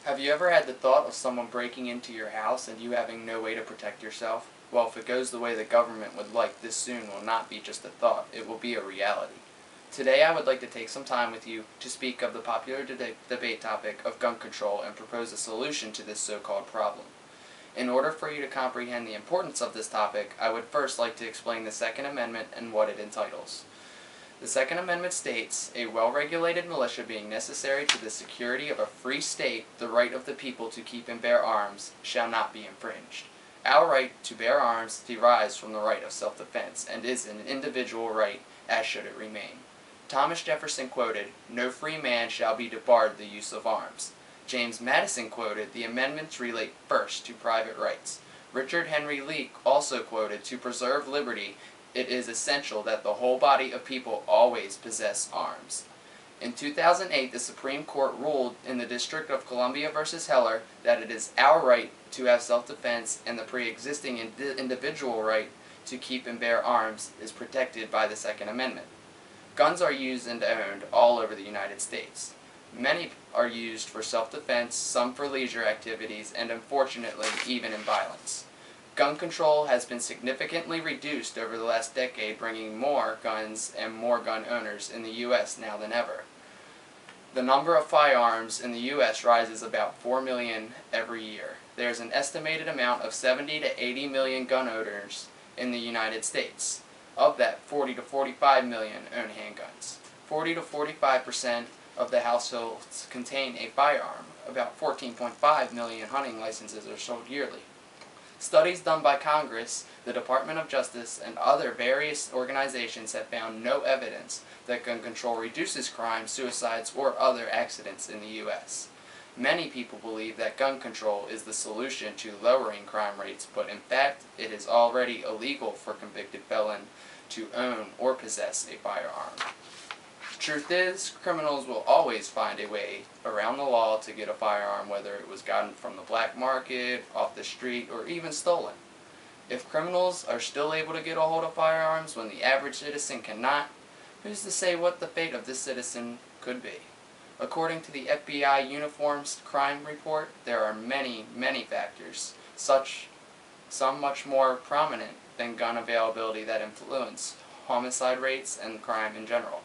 Have you ever had the thought of someone breaking into your house and you having no way to protect yourself? Well, if it goes the way the government would like, this soon will not be just a thought, it will be a reality. Today I would like to take some time with you to speak of the popular debate topic of gun control and propose a solution to this so-called problem. In order for you to comprehend the importance of this topic, I would first like to explain the Second Amendment and what it entitles. The Second Amendment states, "A well-regulated militia being necessary to the security of a free state, the right of the people to keep and bear arms shall not be infringed." Our right to bear arms derives from the right of self-defense, and is an individual right, as should it remain. Thomas Jefferson quoted, "No free man shall be debarred the use of arms." James Madison quoted, "The amendments relate first to private rights." Richard Henry Lee also quoted, "To preserve liberty, it is essential that the whole body of people always possess arms." In 2008, the Supreme Court ruled in the District of Columbia v. Heller that it is our right to have self-defense, and the pre-existing individual right to keep and bear arms is protected by the Second Amendment. Guns are used and owned all over the United States. Many are used for self-defense, some for leisure activities, and unfortunately even in violence. Gun control has been significantly reduced over the last decade, bringing more guns and more gun owners in the U.S. now than ever. The number of firearms in the U.S. rises about 4 million every year. There is an estimated amount of 70 to 80 million gun owners in the United States. Of that, 40 to 45 million own handguns. 40 to 45% of the households contain a firearm. About 14.5 million hunting licenses are sold yearly. Studies done by Congress, the Department of Justice, and other various organizations have found no evidence that gun control reduces crime, suicides, or other accidents in the U.S. Many people believe that gun control is the solution to lowering crime rates, but in fact, it is already illegal for convicted felons to own or possess a firearm. Truth is, criminals will always find a way around the law to get a firearm, whether it was gotten from the black market, off the street, or even stolen. If criminals are still able to get a hold of firearms when the average citizen cannot, who's to say what the fate of this citizen could be? According to the FBI Uniforms Crime Report, there are many, many factors, some much more prominent than gun availability, that influence homicide rates and crime in general.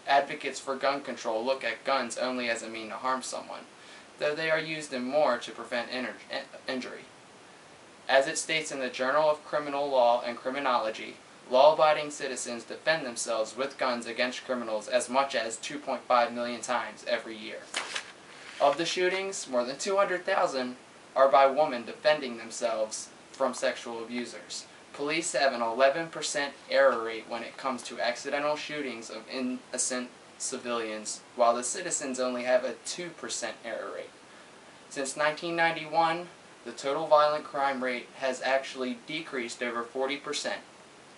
Advocates for gun control look at guns only as a means to harm someone, though they are used in more to prevent injury. As it states in the Journal of Criminal Law and Criminology, law-abiding citizens defend themselves with guns against criminals as much as 2.5 million times every year. Of the shootings, more than 200,000 are by women defending themselves from sexual abusers. Police have an 11% error rate when it comes to accidental shootings of innocent civilians, while the citizens only have a 2% error rate. Since 1991, the total violent crime rate has actually decreased over 40%,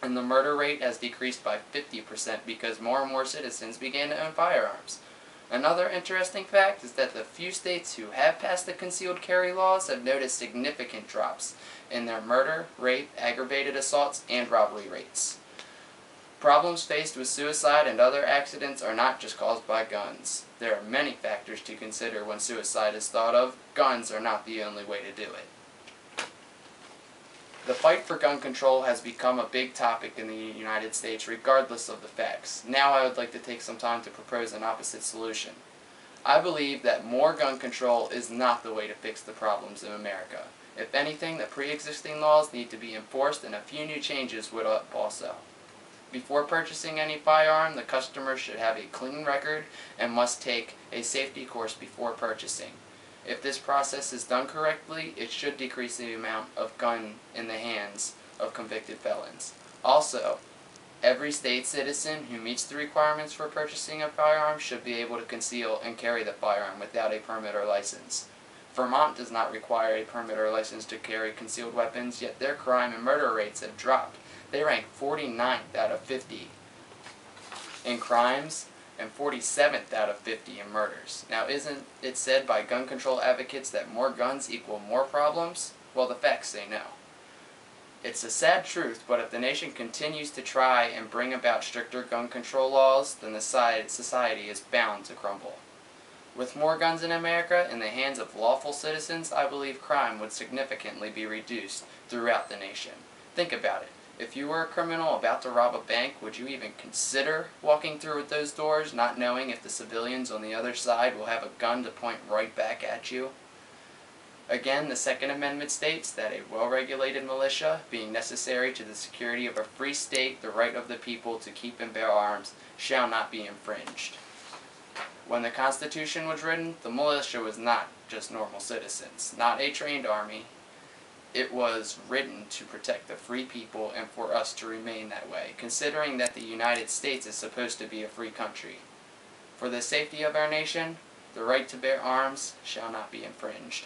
and the murder rate has decreased by 50% because more and more citizens began to own firearms. Another interesting fact is that the few states who have passed the concealed carry laws have noticed significant drops in their murder, rape, aggravated assaults, and robbery rates. Problems faced with suicide and other accidents are not just caused by guns. There are many factors to consider when suicide is thought of. Guns are not the only way to do it. The fight for gun control has become a big topic in the United States regardless of the facts. Now I would like to take some time to propose an opposite solution. I believe that more gun control is not the way to fix the problems in America. If anything, the pre-existing laws need to be enforced, and a few new changes would help also. Before purchasing any firearm, the customer should have a clean record and must take a safety course before purchasing. If this process is done correctly, it should decrease the amount of gun in the hands of convicted felons. Also, every state citizen who meets the requirements for purchasing a firearm should be able to conceal and carry the firearm without a permit or license. Vermont does not require a permit or license to carry concealed weapons, yet their crime and murder rates have dropped. They rank 49th out of 50 in crimes and 47th out of 50 in murders. Now, isn't it said by gun control advocates that more guns equal more problems? Well, the facts say no. It's a sad truth, but if the nation continues to try and bring about stricter gun control laws, then the society is bound to crumble. With more guns in America in the hands of lawful citizens, I believe crime would significantly be reduced throughout the nation. Think about it. If you were a criminal about to rob a bank, would you even consider walking through those doors, not knowing if the civilians on the other side will have a gun to point right back at you? Again, the Second Amendment states that a well-regulated militia, being necessary to the security of a free state, the right of the people to keep and bear arms, shall not be infringed. When the Constitution was written, the militia was not just normal citizens, not a trained army. It was written to protect the free people and for us to remain that way, considering that the United States is supposed to be a free country. For the safety of our nation, the right to bear arms shall not be infringed.